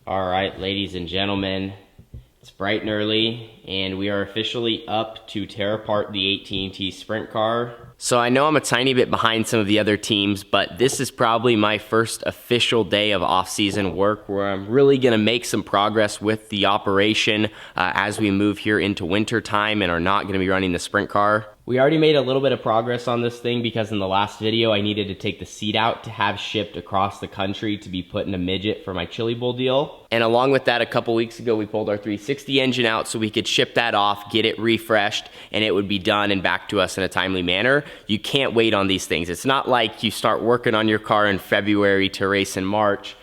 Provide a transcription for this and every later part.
All right, ladies and gentlemen, it's bright and early, and we are officially up to tear apart the AT&T Sprint car. So I know I'm a tiny bit behind some of the other teams, but this is probably my first official day of off-season work where I'm really gonna make some progress with the operation as we move here into winter time and are not gonna be running the sprint car. We already made a little bit of progress on this thing because in the last video I needed to take the seat out to have shipped across the country to be put in a midget for my Chili Bowl deal. And along with that, a couple weeks ago we pulled our 360 engine out so we could ship that off, get it refreshed, and it would be done and back to us in a timely manner. You can't wait on these things. It's not like you start working on your car in February to race in March.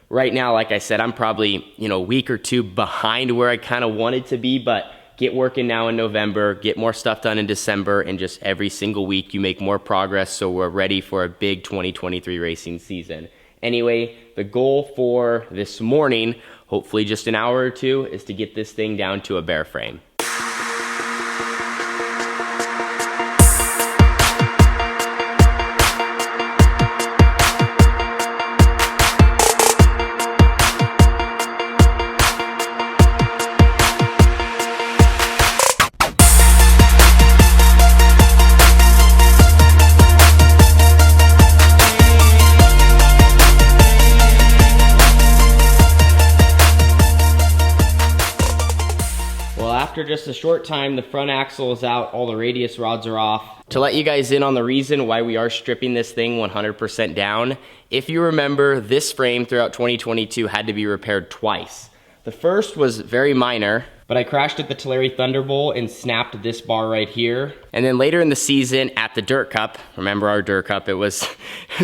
Right now, like I said, I'm probably a week or two behind where I kind of wanted to be, but get working now in November, get more stuff done in December, and just every single week you make more progress so we're ready for a big 2023 racing season. Anyway, the goal for this morning, hopefully just an hour or two, is to get this thing down to a bare frame. After just a short time, the front axle is out, all the radius rods are off. To let you guys in on the reason why we are stripping this thing 100% down, if you remember, this frame throughout 2022 had to be repaired twice. The first was very minor, but I crashed at the Tulare Thunderbolt and snapped this bar right here. And then later in the season at the Dirt Cup, remember our Dirt Cup, it was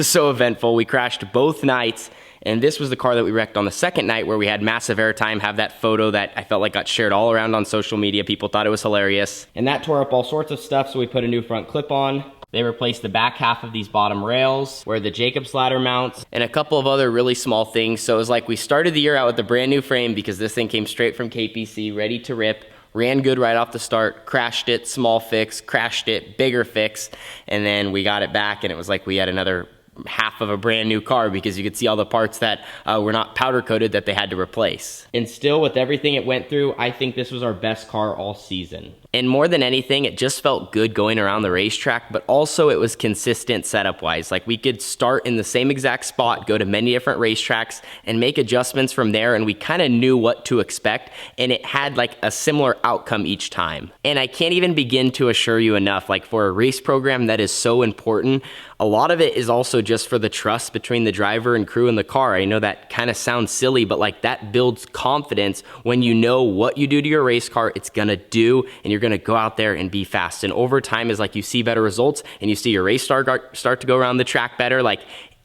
so eventful, we crashed both nights. And this was the car that we wrecked on the second night where we had massive airtime, have that photo that I felt like got shared all around on social media. People thought it was hilarious. And that tore up all sorts of stuff, so we put a new front clip on. They replaced the back half of these bottom rails, where the Jacobs ladder mounts, and a couple of other really small things. So it was like we started the year out with a brand new frame because this thing came straight from KPC, ready to rip. Ran good right off the start, crashed it, small fix, crashed it, bigger fix, and then we got it back and it was like we had another half of a brand new car because you could see all the parts that were not powder coated that they had to replace. And still, with everything it went through, I think this was our best car all season. And more than anything, it just felt good going around the racetrack, but also it was consistent setup wise. Like we could start in the same exact spot, go to many different racetracks and make adjustments from there, and we kind of knew what to expect, and it had like a similar outcome each time. And I can't even begin to assure you enough, like for a race program that is so important, a lot of it is also just for the trust between the driver and crew in the car. I know that kind of sounds silly, but like that builds confidence when you know what you do to your race car, it's gonna do, and you're gonna go out there and be fast. And over time is like you see better results and you see your race start to go around the track better. Like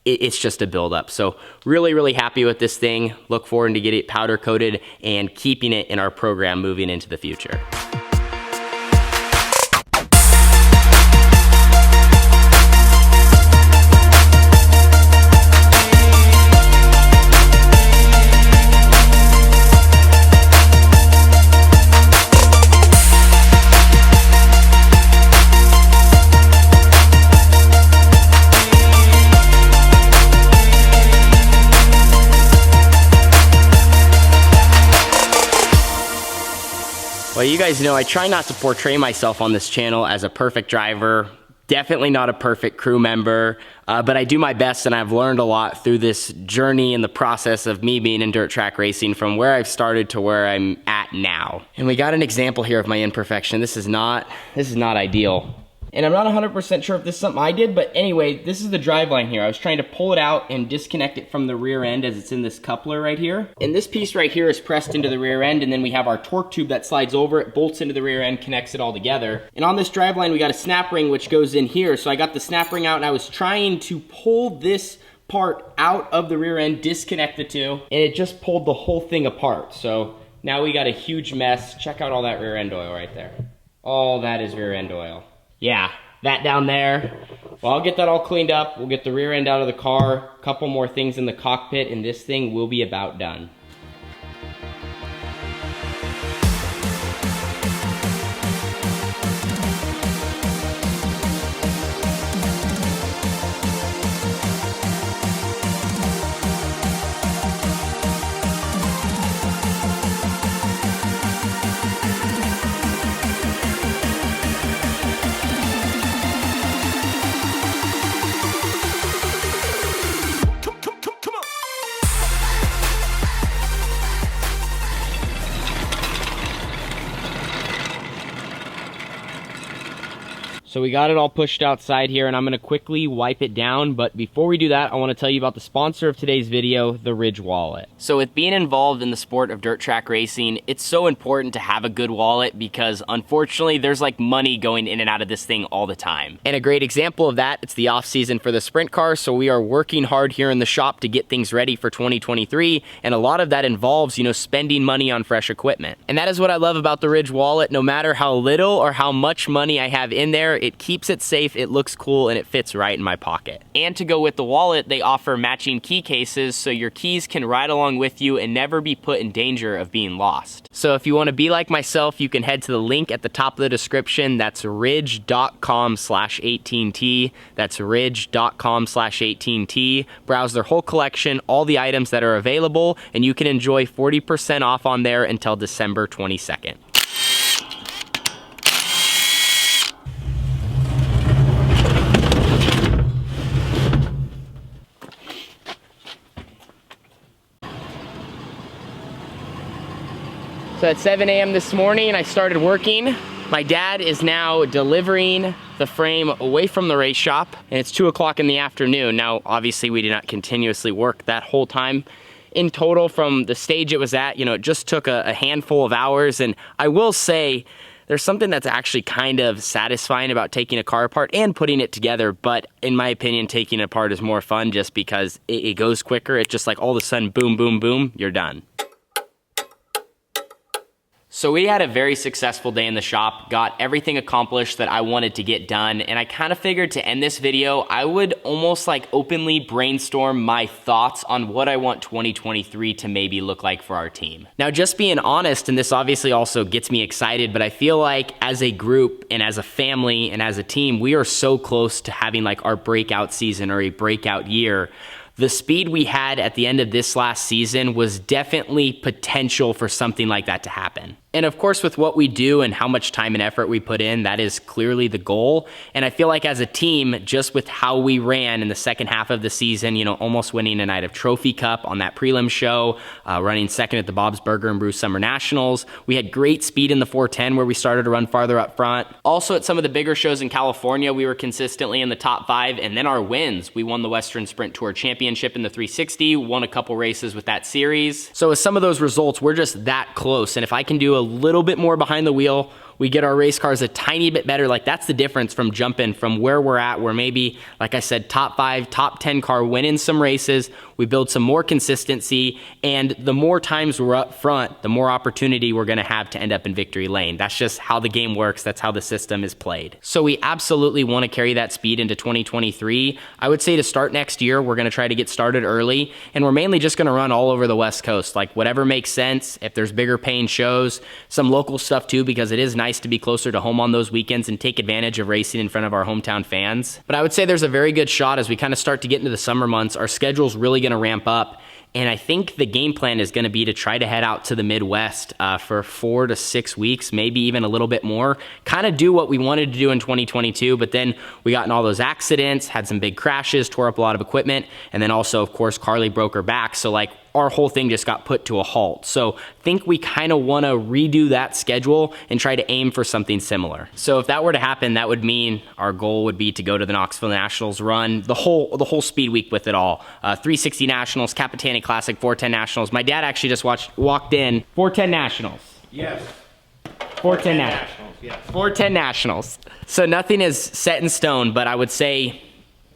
it's just a build up. So really, really happy with this thing. Look forward to getting it powder coated and keeping it in our program moving into the future. Well, you guys know I try not to portray myself on this channel as a perfect driver, definitely not a perfect crew member, but I do my best, and I've learned a lot through this journey and the process of me being in dirt track racing from where I've started to where I'm at now. And we got an example here of my imperfection. This is not ideal. And I'm not 100% sure if this is something I did, but anyway, this is the driveline here. I was trying to pull it out and disconnect it from the rear end as it's in this coupler right here. And this piece right here is pressed into the rear end, and then we have our torque tube that slides over it, bolts into the rear end, connects it all together. And on this driveline, we got a snap ring which goes in here. So I got the snap ring out and I was trying to pull this part out of the rear end, disconnect the two, and it just pulled the whole thing apart. So now we got a huge mess. Check out all that rear end oil right there. All that is rear end oil. Yeah, that down there. Well, I'll get that all cleaned up. We'll get the rear end out of the car, a couple more things in the cockpit, and this thing will be about done. So we got it all pushed outside here, and I'm gonna quickly wipe it down. But before we do that, I wanna tell you about the sponsor of today's video, the Ridge Wallet. So with being involved in the sport of dirt track racing, it's so important to have a good wallet because unfortunately there's like money going in and out of this thing all the time. And a great example of that, it's the off season for the sprint car. So we are working hard here in the shop to get things ready for 2023. And a lot of that involves, you know, spending money on fresh equipment. And that is what I love about the Ridge Wallet. No matter how little or how much money I have in there, it keeps it safe, it looks cool, and it fits right in my pocket. And to go with the wallet, they offer matching key cases so your keys can ride along with you and never be put in danger of being lost. So if you want to be like myself, you can head to the link at the top of the description. That's ridge.com/18T. That's ridge.com/18T. Browse their whole collection, all the items that are available, and you can enjoy 40% off on there until December 22nd. So at 7 a.m. this morning, I started working. My dad is now delivering the frame away from the race shop, and it's 2 o'clock in the afternoon. Now, obviously we did not continuously work that whole time. In total, from the stage it was at, you know, it just took a handful of hours. And I will say, there's something that's actually kind of satisfying about taking a car apart and putting it together. But in my opinion, taking it apart is more fun just because it goes quicker. It's just like all of a sudden, boom, boom, boom, you're done. So we had a very successful day in the shop, got everything accomplished that I wanted to get done, and I kind of figured to end this video, I would almost like openly brainstorm my thoughts on what I want 2023 to maybe look like for our team. Now, just being honest, and this obviously also gets me excited, but I feel like as a group and as a family and as a team, we are so close to having like our breakout season or a breakout year. The speed we had at the end of this last season was definitely potential for something like that to happen. And of course, with what we do and how much time and effort we put in, that is clearly the goal. And I feel like as a team, just with how we ran in the second half of the season, you know, almost winning a night of Trophy Cup on that prelim show, running second at the Bob's Burger and Brew Summer Nationals. We had great speed in the 410 where we started to run farther up front. Also at some of the bigger shows in California, we were consistently in the top 5. And then our wins, we won the Western Sprint Tour Championship in the 360, won a couple races with that series. So with some of those results, we're just that close. And if I can do a little bit more behind the wheel, we get our race cars a tiny bit better. Like that's the difference from jumping from where we're at, where maybe, like I said, top 5, top 10 car winning some races. We build some more consistency, and the more times we're up front, the more opportunity we're gonna have to end up in victory lane. That's just how the game works. That's how the system is played. So we absolutely wanna carry that speed into 2023. I would say to start next year, we're gonna try to get started early, and we're mainly just gonna run all over the West Coast, like whatever makes sense. If there's bigger paying shows, some local stuff too, because it is nice to be closer to home on those weekends and take advantage of racing in front of our hometown fans. But I would say there's a very good shot as we kind of start to get into the summer months. Our schedule's really going to ramp up. And I think the game plan is going to be to try to head out to the Midwest for 4 to 6 weeks, maybe even a little bit more. Kind of do what we wanted to do in 2022, but then we got in all those accidents, had some big crashes, tore up a lot of equipment, and then also, of course, Carly broke her back. So like our whole thing just got put to a halt. So I think we kind of want to redo that schedule and try to aim for something similar. So if that were to happen, that would mean our goal would be to go to the Knoxville Nationals, run the whole speed week with it all. 360 Nationals, Capitani Classic, 410 Nationals. My dad actually just walked in. 410 Nationals. Yes. 410 Nationals. Yes. 410 Nationals. So nothing is set in stone, but I would say,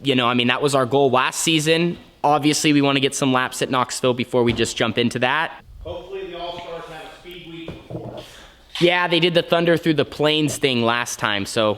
you know, I mean, that was our goal last season. Obviously, we want to get some laps at Knoxville before we just jump into that. Hopefully the All-Stars have a speed week before. Yeah, they did the Thunder Through the Plains thing last time, so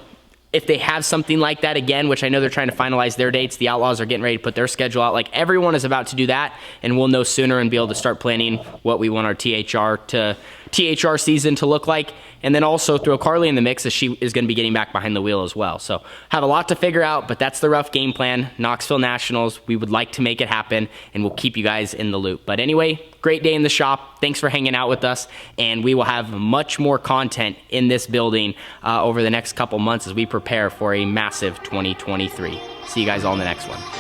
if they have something like that again, which I know they're trying to finalize their dates, the Outlaws are getting ready to put their schedule out. Like everyone is about to do that, and we'll know sooner and be able to start planning what we want our THR season to look like. And then also throw Carly in the mix as she is going to be getting back behind the wheel as well. So have a lot to figure out, but that's the rough game plan. Knoxville Nationals, we would like to make it happen, and we'll keep you guys in the loop. But anyway, great day in the shop. Thanks for hanging out with us, and we will have much more content in this building over the next couple months as we prepare for a massive 2023. See you guys all in the next one.